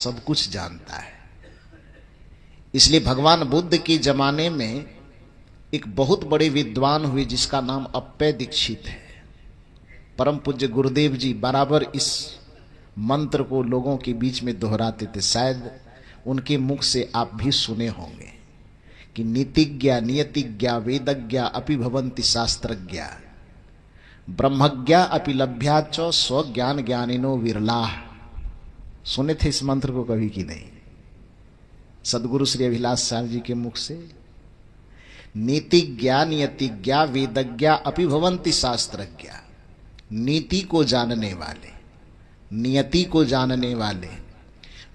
सब कुछ जानता है। इसलिए भगवान बुद्ध के जमाने में एक बहुत बड़े विद्वान हुए जिसका नाम अप्पय दीक्षित है। परम पूज्य गुरुदेव जी बराबर इस मंत्र को लोगों के बीच में दोहराते थे। शायद उनके मुख से आप भी सुने होंगे कि नीतिज्ञा नियतिज्ञा वेदज्ञा अपि भवन्ति शास्त्रज्ञा ब्रह्मज्ञा अपि लभ्याच स्वज्ञान ज्ञानिनो विरलाः। सुने थे इस मंत्र को कभी कि नहीं? सदगुरु श्री अभिलाष साहब जी के मुख से। नीतिज्ञा नियतिज्ञा वेदज्ञा अपि भवन्ति शास्त्रज्ञा। नीति को जानने वाले, नियति को जानने वाले,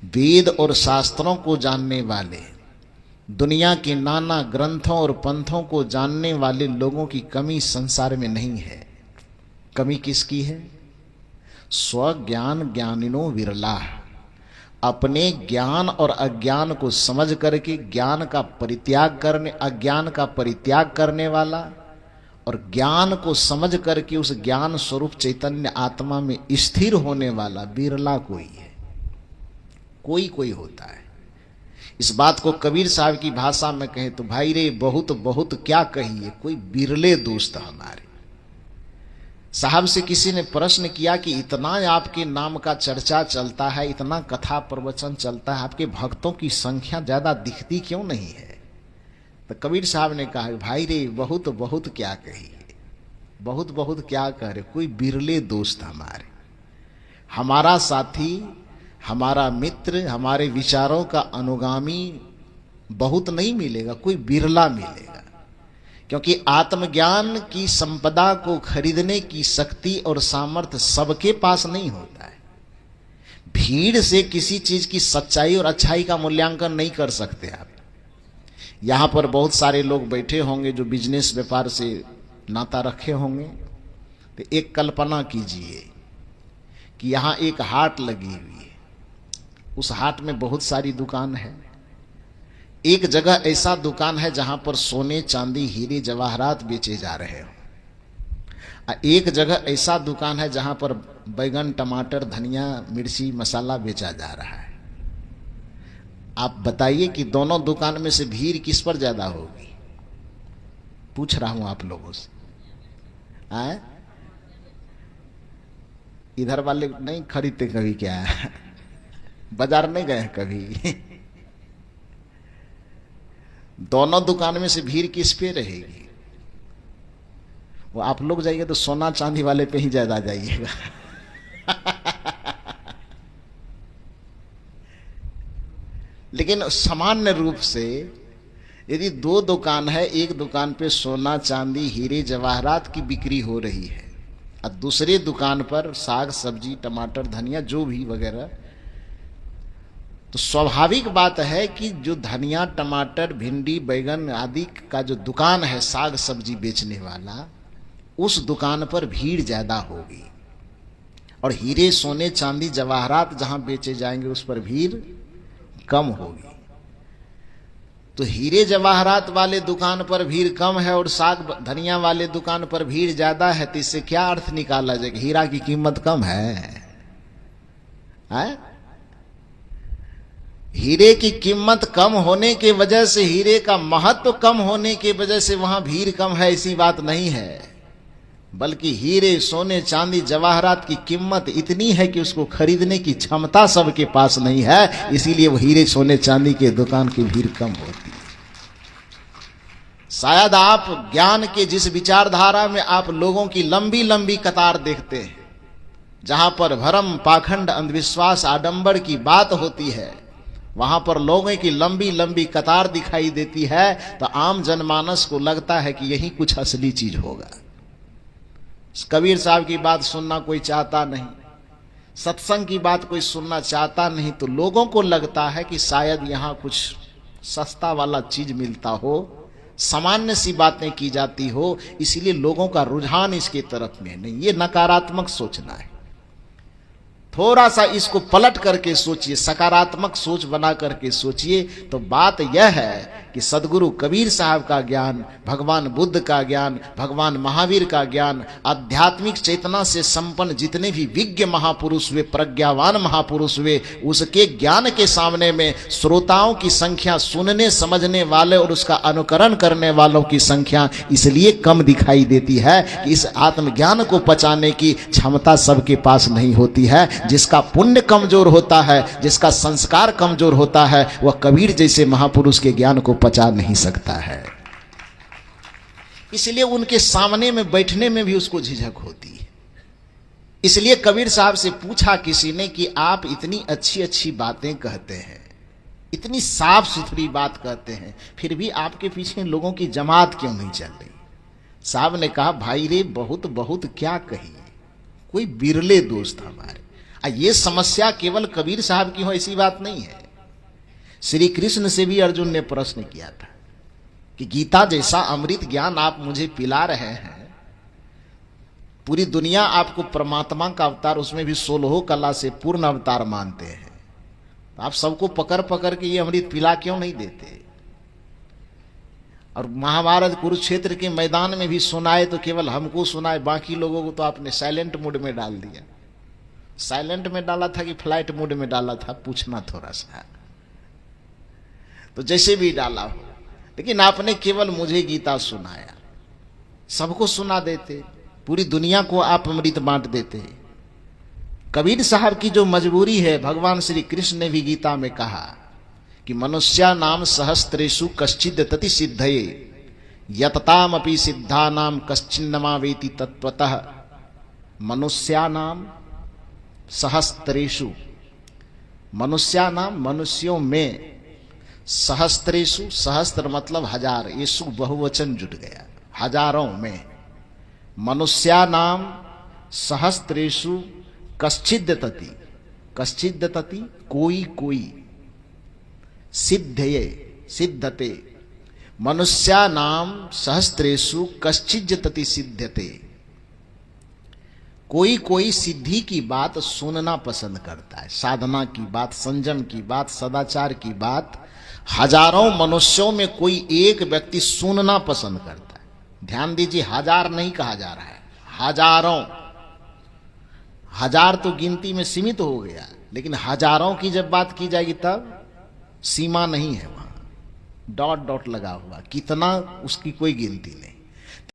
वेद और शास्त्रों को जानने वाले, दुनिया के नाना ग्रंथों और पंथों को जानने वाले लोगों की कमी संसार में नहीं है। कमी किसकी है? स्वज्ञान ज्ञानिनो विरला। अपने ज्ञान और अज्ञान को समझ करके ज्ञान का परित्याग करने, अज्ञान का परित्याग करने वाला और ज्ञान को समझ करके उस ज्ञान स्वरूप चैतन्य आत्मा में स्थिर होने वाला बिरला कोई है। कोई कोई होता है। इस बात को कबीर साहब की भाषा में कहें तो भाई रे बहुत बहुत क्या कहिए, कोई बिरले दोस्त हमारे। साहब से किसी ने प्रश्न किया कि इतना आपके नाम का चर्चा चलता है, इतना कथा प्रवचन चलता है, आपके भक्तों की संख्या ज्यादा दिखती क्यों नहीं है? तो कबीर साहब ने कहा भाई रे बहुत बहुत क्या कहिए, बहुत बहुत क्या कह रहे, कोई बिरले दोस्त हमारे, हमारा साथी, हमारा मित्र, हमारे विचारों का अनुगामी बहुत नहीं मिलेगा, कोई बिरला मिलेगा। क्योंकि आत्मज्ञान की संपदा को खरीदने की शक्ति और सामर्थ्य सबके पास नहीं होता है। भीड़ से किसी चीज की सच्चाई और अच्छाई का मूल्यांकन नहीं कर सकते आप। यहां पर बहुत सारे लोग बैठे होंगे जो बिजनेस व्यापार से नाता रखे होंगे। तो एक कल्पना कीजिए कि यहां एक हाट लगी हुई है, उस हाट में बहुत सारी दुकान है। एक जगह ऐसा दुकान है जहां पर सोने चांदी हीरे जवाहरात बेचे जा रहे हो। एक जगह ऐसा दुकान है जहां पर बैगन टमाटर धनिया मिर्ची मसाला बेचा जा रहा है। आप बताइए कि दोनों दुकान में से भीड़ किस पर ज्यादा होगी? पूछ रहा हूं आप लोगों से। आए? इधर वाले नहीं खरीदते कभी? क्या बाजार नहीं गए कभी? दोनों दुकान में से भीड़ किस पे रहेगी? वो आप लोग जाइए तो सोना चांदी वाले पे ही ज्यादा जाइएगा। लेकिन सामान्य रूप से यदि दो दुकान है, एक दुकान पे सोना चांदी हीरे जवाहरात की बिक्री हो रही है और दूसरे दुकान पर साग सब्जी टमाटर धनिया जो भी वगैरह, तो स्वाभाविक बात है कि जो धनिया टमाटर भिंडी बैगन आदि का जो दुकान है साग सब्जी बेचने वाला, उस दुकान पर भीड़ ज्यादा होगी। और हीरे सोने चांदी जवाहरात जहां बेचे जाएंगे उस पर भीड़ कम होगी। तो हीरे जवाहरात वाले दुकान पर भीड़ कम है और साग धनिया वाले दुकान पर भीड़ ज्यादा है। तो इससे क्या अर्थ निकाला जाए? हीरा की कीमत कम है? हीरे की कीमत कम होने के वजह से, हीरे का महत्व कम होने के वजह से वहां भीड़ कम है, ऐसी बात नहीं है। बल्कि हीरे सोने चांदी जवाहरात की कीमत इतनी है कि उसको खरीदने की क्षमता सबके पास नहीं है, इसीलिए वो हीरे सोने चांदी के दुकान की भीड़ कम होती है। शायद आप ज्ञान के जिस विचारधारा में आप लोगों की लंबी लंबी कतार देखते हैं, जहां पर भरम पाखंड अंधविश्वास आडंबर की बात होती है, वहां पर लोगों की लंबी लंबी कतार दिखाई देती है, तो आम जनमानस को लगता है कि यही कुछ असली चीज होगा। कबीर साहब की बात सुनना कोई चाहता नहीं, सत्संग की बात कोई सुनना चाहता नहीं, तो लोगों को लगता है कि शायद यहां कुछ सस्ता वाला चीज मिलता हो, सामान्य सी बातें की जाती हो, इसलिए लोगों का रुझान इसके तरफ में नहीं। ये नकारात्मक सोचना है। थोड़ा सा इसको पलट करके सोचिए, सकारात्मक सोच बना करके सोचिए, तो बात यह है कि सदगुरु कबीर साहब का ज्ञान, भगवान बुद्ध का ज्ञान, भगवान महावीर का ज्ञान, आध्यात्मिक चेतना से संपन्न जितने भी विज्ञ महापुरुष हुए, प्रज्ञावान महापुरुष हुए, उसके ज्ञान के सामने में श्रोताओं की संख्या, सुनने समझने वाले और उसका अनुकरण करने वालों की संख्या इसलिए कम दिखाई देती है कि इस आत्मज्ञान को पचाने की क्षमता सबके पास नहीं होती है। जिसका पुण्य कमजोर होता है, जिसका संस्कार कमजोर होता है, वह कबीर जैसे महापुरुष के ज्ञान को पचा नहीं सकता है। इसलिए उनके सामने में बैठने में भी उसको झिझक होती है। इसलिए कबीर साहब से पूछा किसी ने कि आप इतनी अच्छी अच्छी बातें कहते हैं, इतनी साफ सुथरी बात कहते हैं, फिर भी आपके पीछे लोगों की जमात क्यों नहीं चल रही? साहब ने कहा, भाई रे बहुत बहुत क्या कहिए, कोई बिरले दोस्त हमारे। ये समस्या केवल कबीर साहब की हो ऐसी बात नहीं है। श्री कृष्ण से भी अर्जुन ने प्रश्न किया था कि गीता जैसा अमृत ज्ञान आप मुझे पिला रहे हैं, पूरी दुनिया आपको परमात्मा का अवतार, उसमें भी 16 कला से पूर्ण अवतार मानते हैं, तो आप सबको पकड़ पकड़ के ये अमृत पिला क्यों नहीं देते? और महाभारत कुरुक्षेत्र के मैदान में भी सुनाए तो केवल हमको सुनाए, बाकी लोगों को तो आपने साइलेंट मोड में डाल दिया। साइलेंट में डाला था कि फ्लाइट मोड में डाला था, पूछना थोड़ा सा। तो जैसे भी डाला हो, लेकिन आपने केवल मुझे गीता सुनाया, सबको सुना देते, पूरी दुनिया को आप अमृत बांट देते। कबीर साहब की जो मजबूरी है, भगवान श्री कृष्ण ने भी गीता में कहा कि मनुष्या नाम सहस्त्रेषु कश्चिद तति सिद्धये यतताम अपि सिद्धा नाम कश्चिन्नमा वेति तत्वतः। मनुष्या नाम सहस्त्रेषु, मनुष्या नाम मनुष्यों में, सहस्त्रेषु, सहस्त्र मतलब हजार, येषु बहुवचन जुट गया, हजारों में। मनुष्या नाम सहस्त्रेषु कश्चिद्दतति, कश्चिद्दतति कोई कोई, सिद्धये सिद्धते, मनुष्या नाम सहस्त्रेषु कश्चिद्दतति सिद्धते। कोई कोई सिद्धि की बात सुनना पसंद करता है, साधना की बात, संयम की बात, सदाचार की बात हजारों मनुष्यों में कोई एक व्यक्ति सुनना पसंद करता है। ध्यान दीजिए, हजार नहीं कहा जा रहा है, हजारों। हजार तो गिनती में सीमित हो गया, लेकिन हजारों की जब बात की जाएगी तब सीमा नहीं है, वहां डॉट डॉट लगा हुआ, कितना उसकी कोई गिनती नहीं।